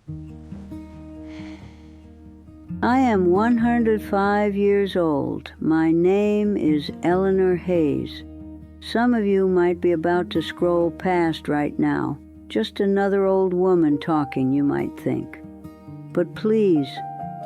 I am 105 years old. My name is Eleanor Hayes. Some of you might be about to scroll past right now. Just another old woman talking, you might think. But please,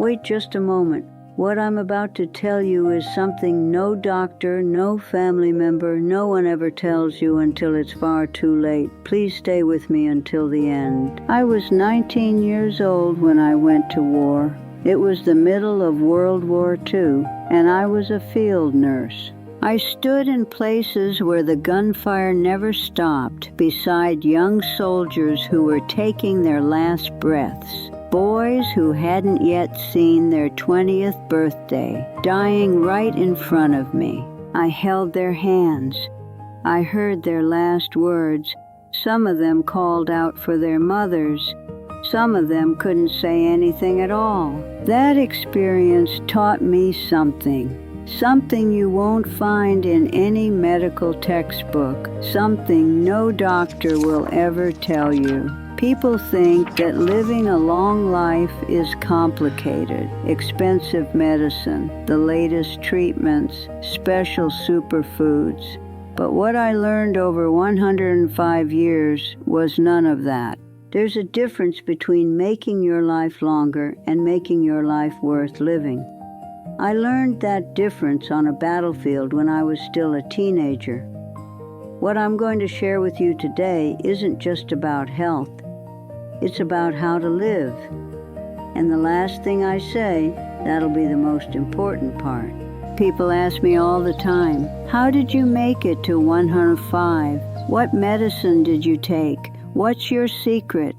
wait just a moment. What I'm about to tell you is something no doctor, no family member, no one ever tells you until it's far too late. Please stay with me until the end. I was 19 years old when I went to war. It was the middle of World War II, and I was a field nurse. I stood in places where the gunfire never stopped, beside young soldiers who were taking their last breaths, boys who hadn't yet seen their 20th birthday, dying right in front of me. I held their hands. I heard their last words. Some of them called out for their mothers. Some of them couldn't say anything at all. That experience taught me something you won't find in any medical textbook, something no doctor will ever tell you. People think that living a long life is complicated, expensive medicine, the latest treatments, special superfoods. But what I learned over 105 years was none of that. There's a difference between making your life longer and making your life worth living. I learned that difference on a battlefield when I was still a teenager. What I'm going to share with you today isn't just about health. It's about how to live. And the last thing I say, that'll be the most important part. People ask me all the time, how did you make it to 105? What medicine did you take? What's your secret?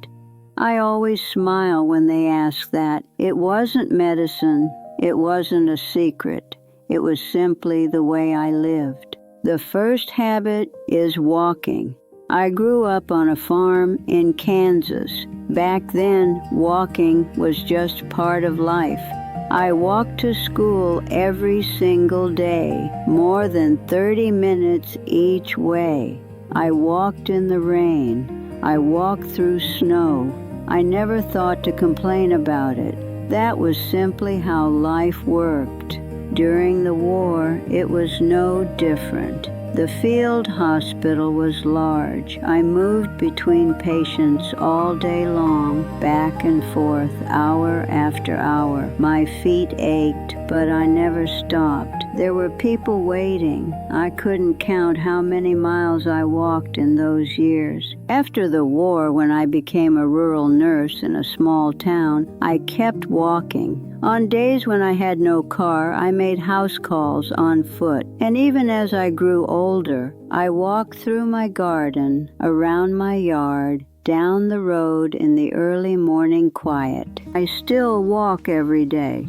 I always smile when they ask that. It wasn't medicine. It wasn't a secret. It was simply the way I lived. The first habit is walking. I grew up on a farm in Kansas. Back then, walking was just part of life. I walked to school every single day, more than 30 minutes each way. I walked in the rain. I walked through snow. I never thought to complain about it. That was simply how life worked. During the war, it was no different. The field hospital was large. I moved between patients all day long, back and forth, hour after hour. My feet ached, but I never stopped. There were people waiting. I couldn't count how many miles I walked in those years. After the war, when I became a rural nurse in a small town, I kept walking. On days when I had no car, I made house calls on foot. And even as I grew older, I walked through my garden, around my yard, down the road in the early morning quiet. I still walk every day.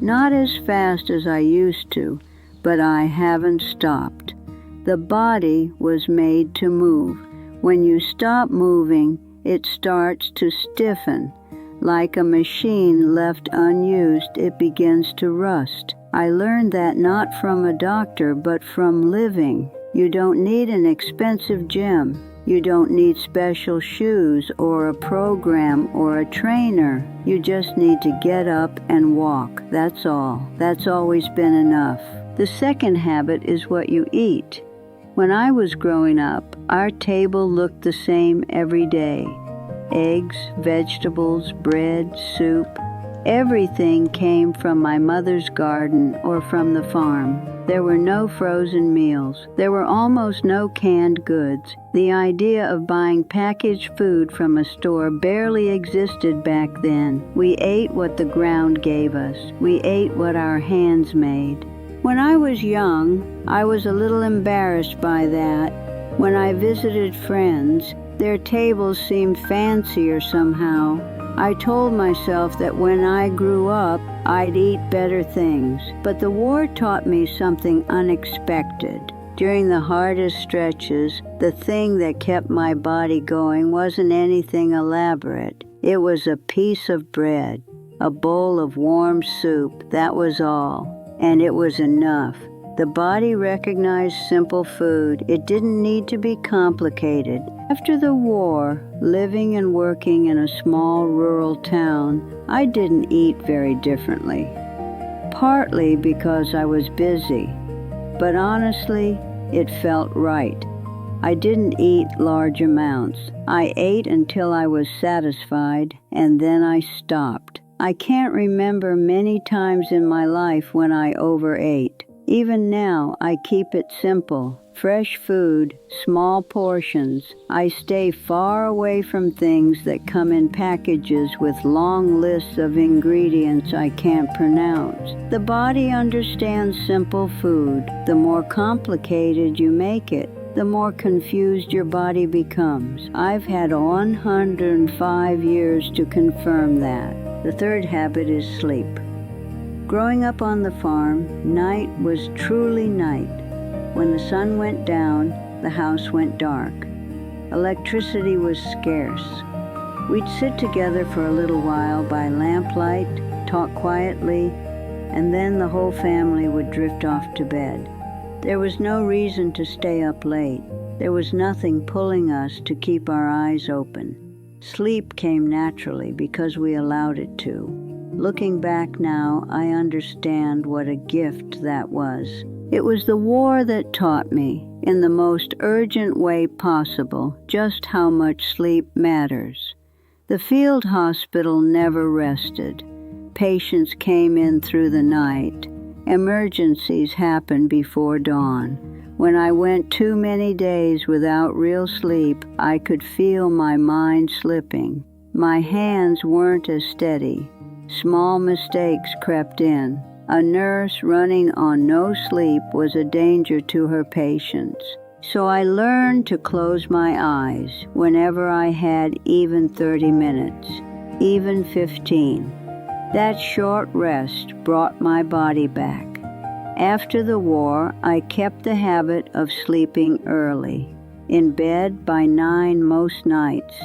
Not as fast as I used to, but I haven't stopped. The body was made to move. When you stop moving, it starts to stiffen. Like a machine left unused, it begins to rust. I learned that not from a doctor, but from living. You don't need an expensive gym. You don't need special shoes or a program or a trainer. You just need to get up and walk. That's all. That's always been enough. The second habit is what you eat. When I was growing up, our table looked the same every day. Eggs, vegetables, bread, soup. Everything came from my mother's garden or from the farm. There were no frozen meals. There were almost no canned goods. The idea of buying packaged food from a store barely existed back then. We ate what the ground gave us. We ate what our hands made. When I was young, I was a little embarrassed by that. When I visited friends, their tables seemed fancier somehow. I told myself that when I grew up, I'd eat better things. But the war taught me something unexpected. During the hardest stretches, the thing that kept my body going wasn't anything elaborate. It was a piece of bread, a bowl of warm soup, that was all. And it was enough. The body recognized simple food. It didn't need to be complicated. After the war, living and working in a small rural town, I didn't eat very differently. Partly because I was busy, but honestly, it felt right. I didn't eat large amounts. I ate until I was satisfied, and then I stopped. I can't remember many times in my life when I overate. Even now, I keep it simple. Fresh food, small portions. I stay far away from things that come in packages with long lists of ingredients I can't pronounce. The body understands simple food. The more complicated you make it, the more confused your body becomes. I've had 105 years to confirm that. The third habit is sleep. Growing up on the farm, night was truly night. When the sun went down, the house went dark. Electricity was scarce. We'd sit together for a little while by lamplight, talk quietly, and then the whole family would drift off to bed. There was no reason to stay up late. There was nothing pulling us to keep our eyes open. Sleep came naturally because we allowed it to. Looking back now, I understand what a gift that was. It was the war that taught me, in the most urgent way possible, just how much sleep matters. The field hospital never rested. Patients came in through the night. Emergencies happened before dawn. When I went too many days without real sleep, I could feel my mind slipping. My hands weren't as steady. Small mistakes crept in. A nurse running on no sleep was a danger to her patients. So I learned to close my eyes whenever I had even 30 minutes, even 15. That short rest brought my body back. After the war, I kept the habit of sleeping early, in bed by 9 most nights.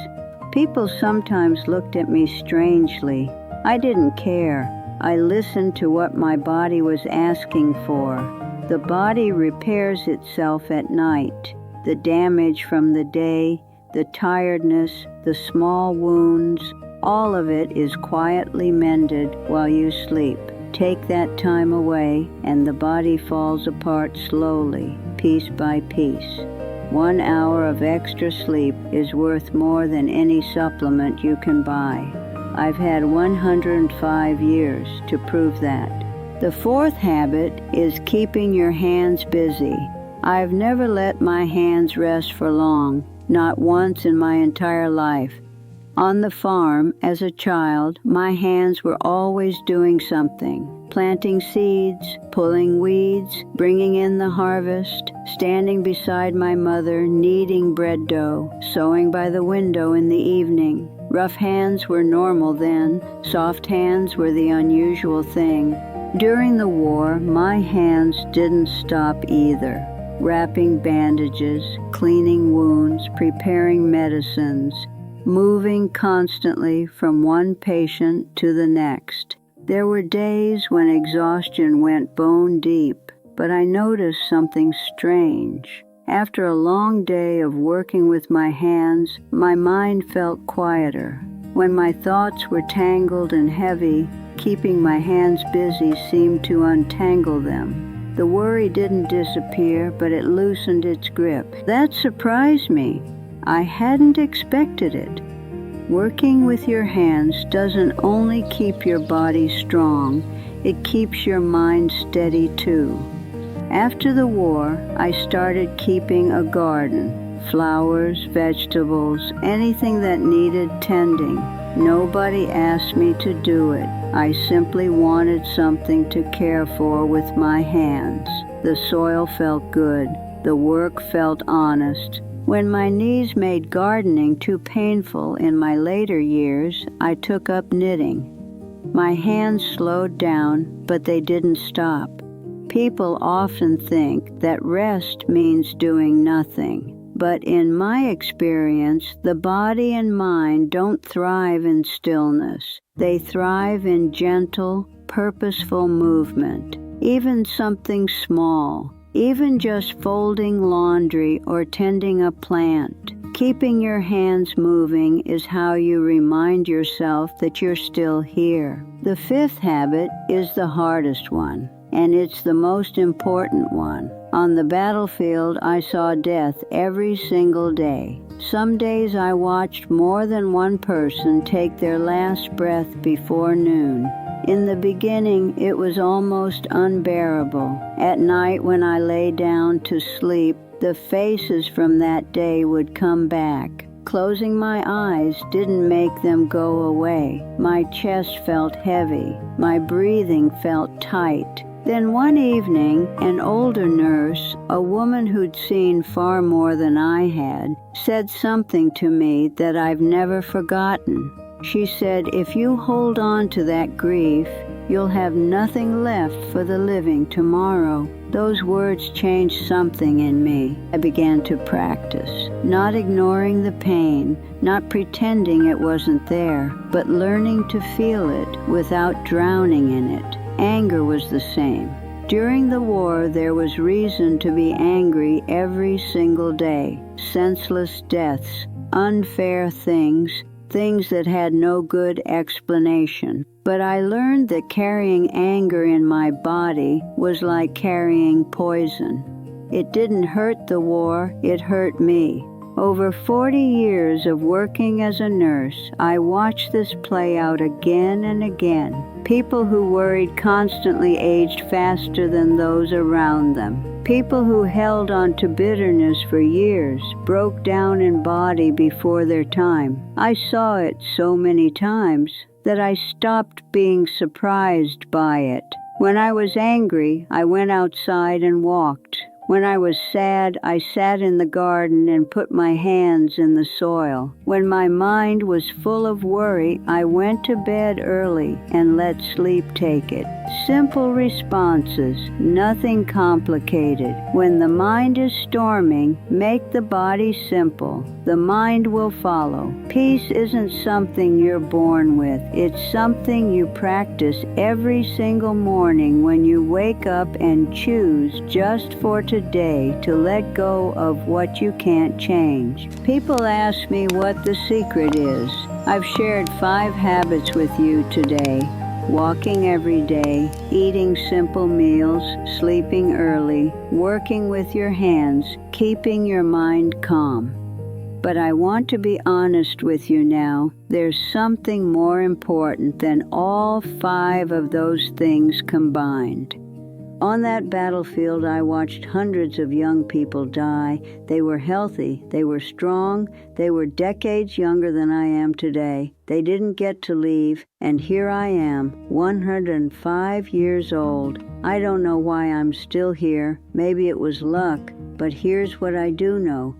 People sometimes looked at me strangely. I didn't care. I listened to what my body was asking for. The body repairs itself at night. The damage from the day, the tiredness, the small wounds, all of it is quietly mended while you sleep. Take that time away, and the body falls apart slowly, piece by piece. 1 hour of extra sleep is worth more than any supplement you can buy. I've had 105 years to prove that. The fourth habit is keeping your hands busy. I've never let my hands rest for long, not once in my entire life. On the farm, as a child, my hands were always doing something. Planting seeds, pulling weeds, bringing in the harvest, standing beside my mother, kneading bread dough, sewing by the window in the evening. Rough hands were normal then. Soft hands were the unusual thing. During the war, my hands didn't stop either. Wrapping bandages, cleaning wounds, preparing medicines, moving constantly from one patient to the next. There were days when exhaustion went bone deep, but I noticed something strange. After a long day of working with my hands, my mind felt quieter. When my thoughts were tangled and heavy, keeping my hands busy seemed to untangle them. The worry didn't disappear, but it loosened its grip. That surprised me. I hadn't expected it. Working with your hands doesn't only keep your body strong, it keeps your mind steady too. After the war, I started keeping a garden. Flowers, vegetables, anything that needed tending. Nobody asked me to do it. I simply wanted something to care for with my hands. The soil felt good. The work felt honest. When my knees made gardening too painful in my later years, I took up knitting. My hands slowed down, but they didn't stop. People often think that rest means doing nothing. But in my experience, the body and mind don't thrive in stillness. They thrive in gentle, purposeful movement. Even something small, even just folding laundry or tending a plant. Keeping your hands moving is how you remind yourself that you're still here. The fifth habit is the hardest one, and it's the most important one. On the battlefield, I saw death every single day. Some days I watched more than one person take their last breath before noon. In the beginning, it was almost unbearable. At night, when I lay down to sleep, the faces from that day would come back. Closing my eyes didn't make them go away. My chest felt heavy. My breathing felt tight. Then one evening, an older nurse, a woman who'd seen far more than I had, said something to me that I've never forgotten. She said, "If you hold on to that grief, you'll have nothing left for the living tomorrow." Those words changed something in me. I began to practice, not ignoring the pain, not pretending it wasn't there, but learning to feel it without drowning in it. Anger was the same. During the war, there was reason to be angry every single day. Senseless deaths, unfair things that had no good explanation. But I learned that carrying anger in my body was like carrying poison. It didn't hurt the war, it hurt me. Over 40 years of working as a nurse, I watched this play out again and again. People who worried constantly aged faster than those around them. People who held on to bitterness for years broke down in body before their time. I saw it so many times that I stopped being surprised by it. When I was angry, I went outside and walked. When I was sad, I sat in the garden and put my hands in the soil. When my mind was full of worry, I went to bed early and let sleep take it. Simple responses, nothing complicated. When the mind is storming, make the body simple. The mind will follow. Peace isn't something you're born with. It's something you practice every single morning when you wake up and choose just for today to let go of what you can't change. People ask me what the secret is. I've shared 5 habits with you today. Walking every day, eating simple meals, sleeping early, working with your hands, keeping your mind calm. But I want to be honest with you now. There's something more important than all 5 of those things combined. On that battlefield, I watched hundreds of young people die. They were healthy, they were strong, they were decades younger than I am today. They didn't get to leave, and here I am, 105 years old. I don't know why I'm still here. Maybe it was luck, but here's what I do know.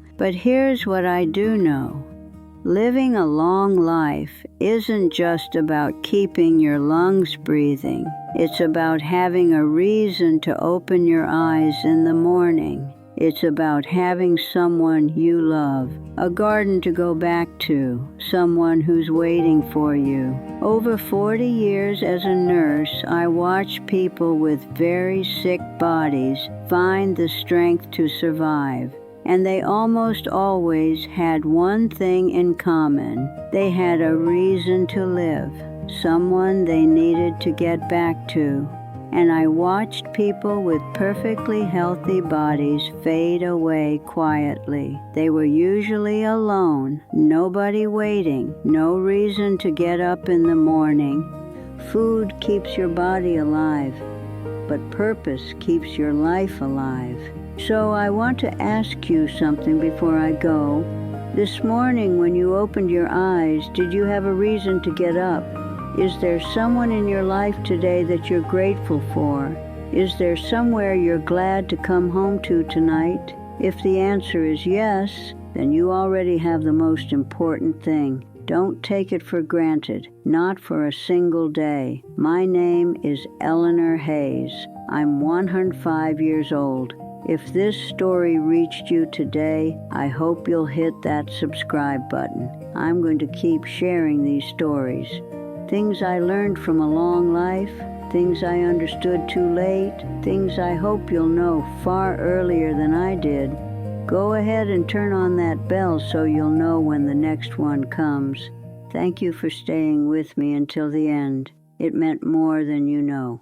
Living a long life isn't just about keeping your lungs breathing. It's about having a reason to open your eyes in the morning. It's about having someone you love, a garden to go back to, someone who's waiting for you. Over 40 years as a nurse, I watched people with very sick bodies find the strength to survive. And they almost always had one thing in common. They had a reason to live, someone they needed to get back to. And I watched people with perfectly healthy bodies fade away quietly. They were usually alone, nobody waiting, no reason to get up in the morning. Food keeps your body alive, but purpose keeps your life alive. So I want to ask you something before I go. This morning when you opened your eyes, did you have a reason to get up? Is there someone in your life today that you're grateful for? Is there somewhere you're glad to come home to tonight? If the answer is yes, then you already have the most important thing. Don't take it for granted, not for a single day. My name is Eleanor Hayes. I'm 105 years old. If this story reached you today, I hope you'll hit that subscribe button. I'm going to keep sharing these stories. Things I learned from a long life, things I understood too late, things I hope you'll know far earlier than I did. Go ahead and turn on that bell so you'll know when the next one comes. Thank you for staying with me until the end. It meant more than you know.